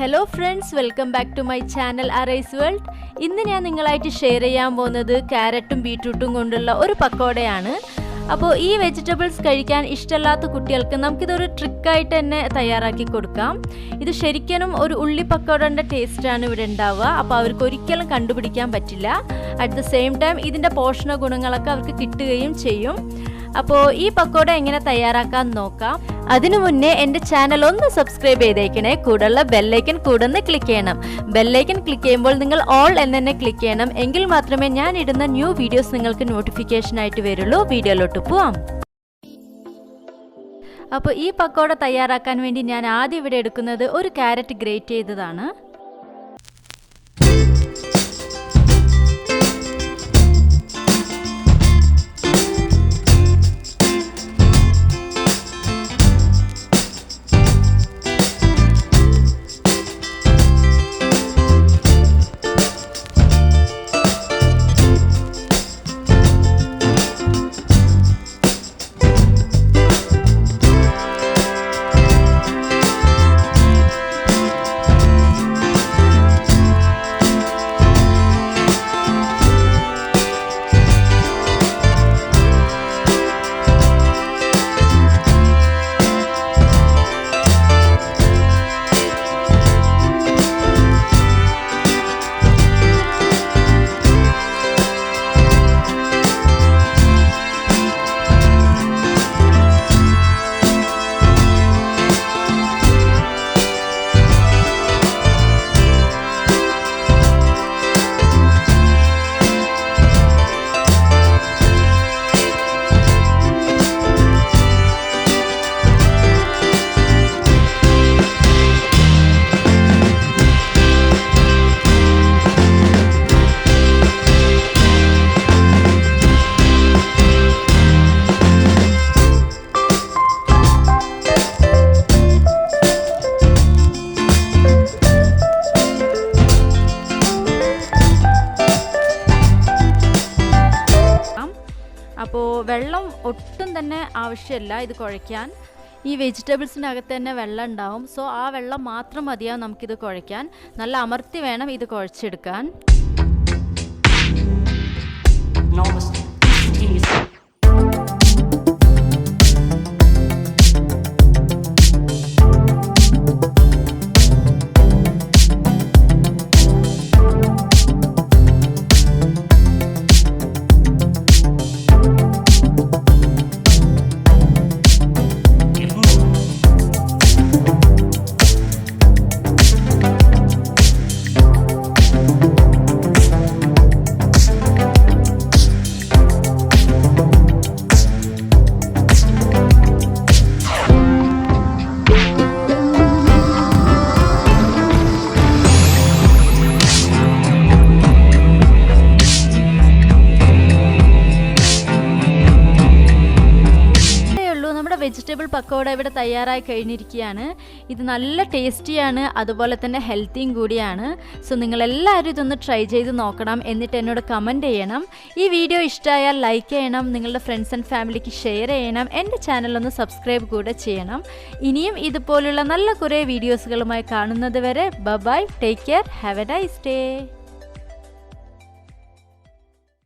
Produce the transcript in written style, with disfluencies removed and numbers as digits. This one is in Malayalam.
Hello friends, welcome back to my channel Arise World. ഇന്ന് ഞാൻ നിങ്ങളായിട്ട് ഷെയർ ചെയ്യാൻ പോകുന്നത് കാരറ്റും ബീറ്റ്റൂട്ടും കൊണ്ടുള്ള ഒരു പക്കോടയാണ്. അപ്പോൾ ഈ വെജിറ്റബിൾസ് കഴിക്കാൻ ഇഷ്ടമില്ലാത്ത കുട്ടികൾക്ക് നമുക്കിതൊരു ട്രിക്കായിട്ട് തന്നെ തയ്യാറാക്കി കൊടുക്കാം. ഇത് ശരിക്കും ഒരു ഉള്ളി പക്കോടയുടെ ടേസ്റ്റാണ് ഇവിടെ ഉണ്ടാവുക. അപ്പോൾ അവർക്ക് ഒരിക്കലും കണ്ടുപിടിക്കാൻ പറ്റില്ല. അറ്റ് ദ സെയിം ടൈം ഇതിൻ്റെ പോഷക ഗുണങ്ങളൊക്കെ അവർക്ക് കിട്ടുകയും ചെയ്യും. അപ്പോൾ ഈ പക്കോട എങ്ങനെ തയ്യാറാക്കാൻ നോക്കാം. അതിനു മുന്നേ എൻ്റെ ചാനൽ ഒന്ന് സബ്സ്ക്രൈബ് ചെയ്തേക്കണേ. കൂടെയുള്ള ബെല്ലൈക്കൻ കൂടെ ഒന്ന് ക്ലിക്ക് ചെയ്യണം. ബെല്ലൈക്കൻ ക്ലിക്ക് ചെയ്യുമ്പോൾ നിങ്ങൾ ഓൾ എന്ന് തന്നെ ക്ലിക്ക് ചെയ്യണം. എങ്കിൽ മാത്രമേ ഞാൻ ഇടുന്ന ന്യൂ വീഡിയോസ് നിങ്ങൾക്ക് നോട്ടിഫിക്കേഷൻ ആയിട്ട് വരുള്ളൂ. വീഡിയോയിലോട്ട് പോവാം. അപ്പോൾ ഈ പക്കോട തയ്യാറാക്കാൻ വേണ്ടി ഞാൻ ആദ്യം ഇവിടെ എടുക്കുന്നത് ഒരു ക്യാരറ്റ് ഗ്രേറ്റ് ചെയ്തതാണ്. അപ്പോൾ വെള്ളം ഒട്ടും തന്നെ ആവശ്യമില്ല ഇത് കുഴയ്ക്കാൻ. ഈ വെജിറ്റബിൾസിൻ്റെ അകത്ത് തന്നെ വെള്ളം ഉണ്ടാവും. സോ ആ വെള്ളം മാത്രം മതിയാവും നമുക്കിത് കുഴയ്ക്കാൻ. നല്ല അമർത്തി വേണം ഇത് കുഴച്ചെടുക്കാൻ. വെജിറ്റബിൾ പക്കോട ഇവിടെ തയ്യാറായി കഴിഞ്ഞിരിക്കുകയാണ്. ഇത് നല്ല ടേസ്റ്റിയാണ്, അതുപോലെ തന്നെ ഹെൽത്തിയും കൂടിയാണ്. സോ നിങ്ങളെല്ലാവരും ഇതൊന്ന് ട്രൈ ചെയ്ത് നോക്കണം. എന്നിട്ട് എന്നോട് കമൻറ്റ് ചെയ്യണം. ഈ വീഡിയോ ഇഷ്ടമായാൽ ലൈക്ക് ചെയ്യണം, നിങ്ങളുടെ ഫ്രണ്ട്സ് ആൻഡ് ഫാമിലിക്ക് ഷെയർ ചെയ്യണം. എൻ്റെ ചാനലൊന്ന് സബ്സ്ക്രൈബ് കൂടെ ചെയ്യണം. ഇനിയും ഇതുപോലുള്ള നല്ല കുറേ വീഡിയോസുകളുമായി കാണുന്നത് വരെ bye, take care, have a nice day.